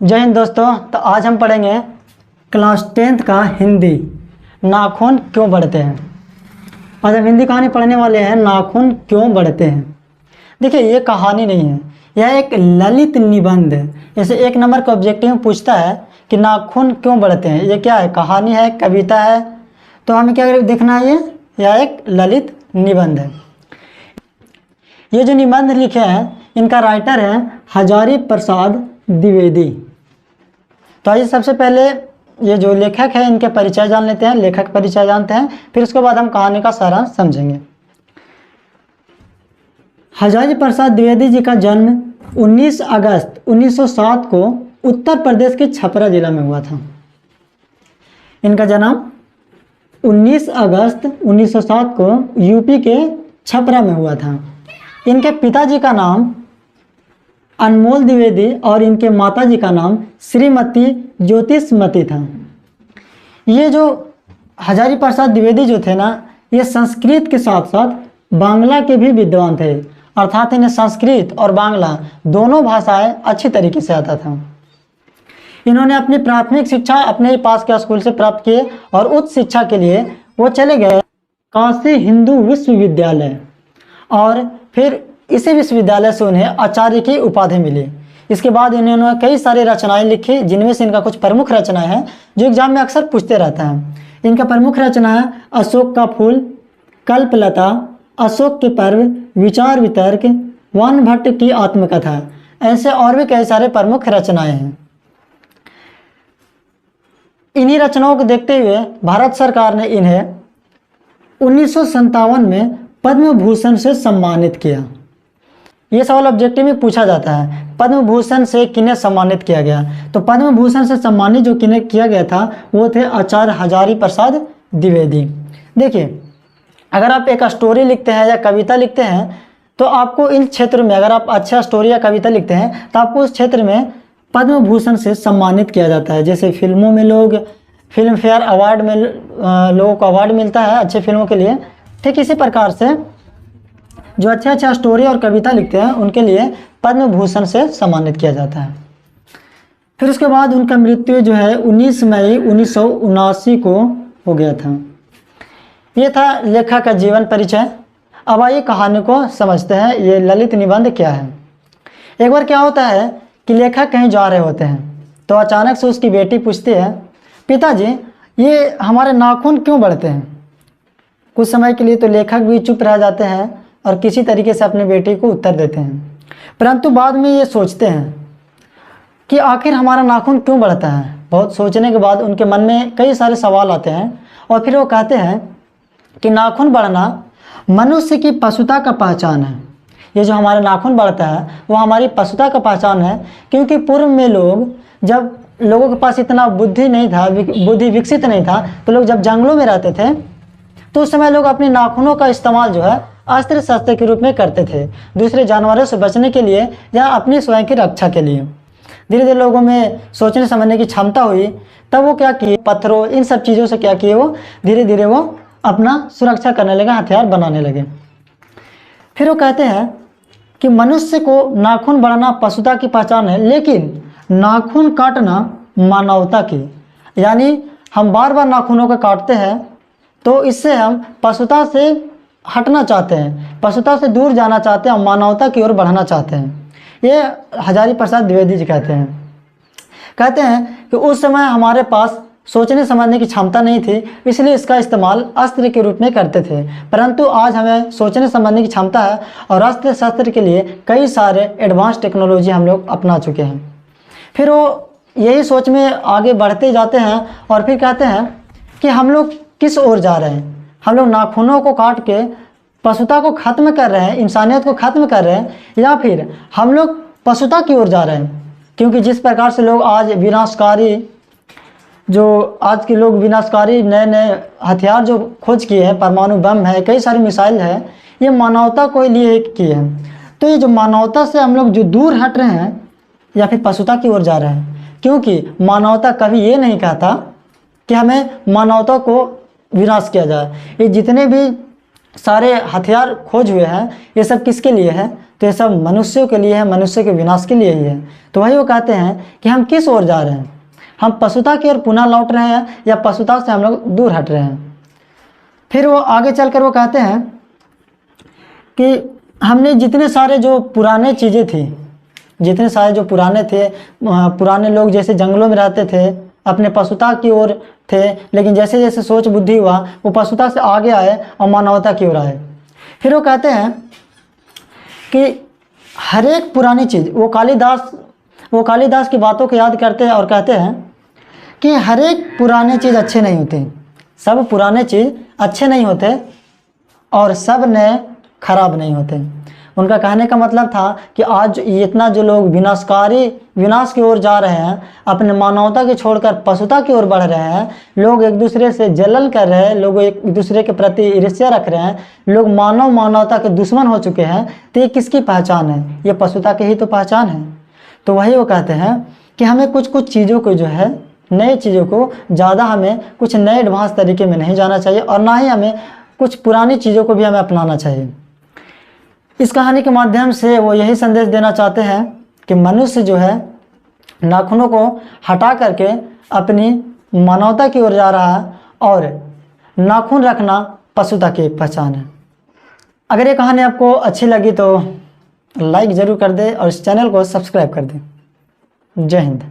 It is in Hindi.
जय हिंद दोस्तों। तो आज हम पढ़ेंगे क्लास 10th का हिंदी, नाखून क्यों बढ़ते हैं। आज हम हिंदी कहानी पढ़ने वाले हैं, नाखून क्यों बढ़ते हैं। देखिए, ये कहानी नहीं है, यह एक ललित निबंध है। जैसे 1 नंबर का ऑब्जेक्टिव में पूछता है कि नाखून क्यों बढ़ते हैं, ये क्या है, कहानी है, कविता है। तो हमें क्या देखना है, यह एक ललित निबंध है। ये जो निबंध लिखे हैं, इनका राइटर है हजारी प्रसाद द्विवेदी। तो आइए सबसे पहले ये जो लेखक है इनके परिचय जान लेते हैं, लेखक परिचय जानते हैं, फिर उसके बाद हम कहानी का सारांश समझेंगे। हजारी प्रसाद द्विवेदी जी का जन्म 19 अगस्त 1907 को उत्तर प्रदेश के छपरा जिला में हुआ था। इनका जन्म 19 अगस्त 1907 को यूपी के छपरा में हुआ था। इनके पिताजी का नाम अनमोल द्विवेदी और इनके माताजी का नाम श्रीमती ज्योतिषमती था। ये जो हजारी प्रसाद द्विवेदी जो थे ना, ये संस्कृत के साथ साथ बांग्ला के भी विद्वान थे, अर्थात इन्हें संस्कृत और बांग्ला दोनों भाषाएं अच्छी तरीके से आता था। इन्होंने अपनी प्राथमिक शिक्षा अपने ही पास के स्कूल से प्राप्त किए और उच्च शिक्षा के लिए वो चले गए काशी हिंदू विश्वविद्यालय, और फिर इसी विश्वविद्यालय से उन्हें आचार्य की उपाधि मिली। इसके बाद इन्होंने कई सारी रचनाएं लिखी, जिनमें से इनका कुछ प्रमुख रचनाएं हैं जो एग्जाम में अक्सर पूछते रहता है। इनका प्रमुख रचना है अशोक का फूल, कल्पलता, अशोक के पर्व, विचार वितर्क, वान भट्ट की आत्मकथा। ऐसे और भी कई सारे प्रमुख रचनाएं हैं। इन्हीं रचनाओं को देखते हुए भारत सरकार ने इन्हें 1957 में पद्म भूषण से सम्मानित किया। ये सवाल ऑब्जेक्टिव में पूछा जाता है, पद्म भूषण से किन्हें सम्मानित किया गया। तो पद्म भूषण से सम्मानित जो किन्हें किया गया था वो थे आचार्य हजारी प्रसाद द्विवेदी। देखिए, अगर आप एक स्टोरी लिखते हैं या कविता लिखते हैं तो आपको इन क्षेत्र में, अगर आप अच्छा स्टोरी या कविता लिखते हैं तो आपको उस क्षेत्र में पद्म भूषण से सम्मानित किया जाता है। जैसे फिल्मों में लोग फिल्म फेयर अवार्ड में लोगों को अवार्ड मिलता है अच्छे फिल्मों के लिए, ठीक इसी प्रकार से जो अच्छा स्टोरी और कविता लिखते हैं उनके लिए पद्म भूषण से सम्मानित किया जाता है। फिर उसके बाद उनका मृत्यु जो है 19 मई 1979 को हो गया था। ये था लेखक का जीवन परिचय। अब आइए कहानी को समझते हैं, ये ललित निबंध क्या है। एक बार क्या होता है कि लेखक कहीं जा रहे होते हैं तो अचानक से उसकी बेटी पूछती है, पिताजी ये हमारे नाखून क्यों बढ़ते हैं। कुछ समय के लिए तो लेखक भी चुप रह जाते हैं और किसी तरीके से अपनी बेटी को उत्तर देते हैं, परंतु बाद में ये सोचते हैं कि आखिर हमारा नाखून क्यों बढ़ता है। बहुत सोचने के बाद उनके मन में कई सारे सवाल आते हैं और फिर वो कहते हैं कि नाखून बढ़ना मनुष्य की पशुता का पहचान है। ये जो हमारा नाखून बढ़ता है वो हमारी पशुता का पहचान है, क्योंकि पूर्व में लोग, जब लोगों के पास इतना बुद्धि नहीं था, बुद्धि विकसित नहीं था, तो लोग जब जंगलों में रहते थे तो उस समय लोग अपने नाखूनों का इस्तेमाल जो है अस्त्र शस्त्र के रूप में करते थे, दूसरे जानवरों से बचने के लिए या अपनी स्वयं की रक्षा के लिए। धीरे धीरे लोगों में सोचने समझने की क्षमता हुई, तब वो क्या किए, पत्थरों इन सब चीज़ों से क्या किए, वो धीरे धीरे वो अपना सुरक्षा करने लगे, हथियार बनाने लगे। फिर वो कहते हैं कि मनुष्य को नाखून बढ़ना पशुता की पहचान है, लेकिन नाखून काटना मानवता की, यानी हम बार बार नाखूनों को काटते हैं तो इससे हम पशुता से हटना चाहते हैं, पशुता से दूर जाना चाहते हैं और मानवता की ओर बढ़ना चाहते हैं। ये हजारी प्रसाद द्विवेदी जी कहते हैं कि उस समय हमारे पास सोचने समझने की क्षमता नहीं थी, इसलिए इसका इस्तेमाल अस्त्र के रूप में करते थे, परंतु आज हमें सोचने समझने की क्षमता है और अस्त्र शस्त्र के लिए कई सारे एडवांस टेक्नोलॉजी हम लोग अपना चुके हैं। फिर वो यही सोच में आगे बढ़ते जाते हैं और फिर कहते हैं कि हम लोग किस ओर जा रहे हैं। हम लोग नाखूनों को काट के पशुता को खत्म कर रहे हैं, इंसानियत को खत्म कर रहे हैं, या फिर हम लोग पशुता की ओर जा रहे हैं। क्योंकि जिस प्रकार से लोग आज विनाशकारी, जो आज के लोग विनाशकारी नए नए हथियार जो खोज किए हैं, परमाणु बम है, कई सारी मिसाइल है, ये मानवता को लिए किए हैं। तो ये जो मानवता से हम लोग जो दूर हट रहे हैं या फिर पशुता की ओर जा रहे हैं, क्योंकि मानवता कभी ये नहीं कहता कि हमें मानवता को विनाश किया जाए। ये जितने भी सारे हथियार खोज हुए हैं, ये सब किसके लिए है? तो ये सब मनुष्यों के लिए है, मनुष्य के विनाश के लिए ही है। तो वही वो कहते हैं कि हम किस ओर जा रहे हैं, हम पशुता की ओर पुनः लौट रहे हैं या पशुता से हम लोग दूर हट रहे हैं। फिर वो आगे चलकर वो कहते हैं कि हमने जितने सारे जो पुराने चीज़ें थी, जितने सारे जो पुराने थे, पुराने लोग जैसे जंगलों में रहते थे, अपने पशुता की ओर थे, लेकिन जैसे जैसे सोच बुद्धि हुआ वो पशुता से आगे आए और मानवता की ओर आए। फिर वो कहते हैं कि हर एक पुरानी चीज़, वो कालिदास की बातों को याद करते हैं और कहते हैं कि हर एक पुराने चीज़ अच्छे नहीं होते, सब पुराने चीज़ अच्छे नहीं होते और सब नए खराब नहीं होते। उनका कहने का मतलब था कि आज इतना जो लोग विनाश की ओर जा रहे हैं, अपने मानवता के छोड़कर पशुता की ओर बढ़ रहे हैं, लोग एक दूसरे से जलन कर रहे हैं, लोग एक दूसरे के प्रति ईर्ष्या रख रहे हैं, लोग मानवता के दुश्मन हो चुके हैं, तो ये किसकी पहचान है? ये पशुता की ही तो पहचान है। तो वही वो कहते हैं कि हमें कुछ कुछ चीज़ों को जो है, नई चीज़ों को ज़्यादा हमें कुछ नए एडवांस तरीके में नहीं जाना चाहिए और ना ही हमें कुछ पुरानी चीज़ों को भी हमें अपनाना चाहिए। इस कहानी के माध्यम से वो यही संदेश देना चाहते हैं कि मनुष्य जो है नाखूनों को हटा करके अपनी मानवता की ओर जा रहा है और नाखून रखना पशुता की एक पहचान है। अगर ये कहानी आपको अच्छी लगी तो लाइक ज़रूर कर दें और इस चैनल को सब्सक्राइब कर दें। जय हिंद।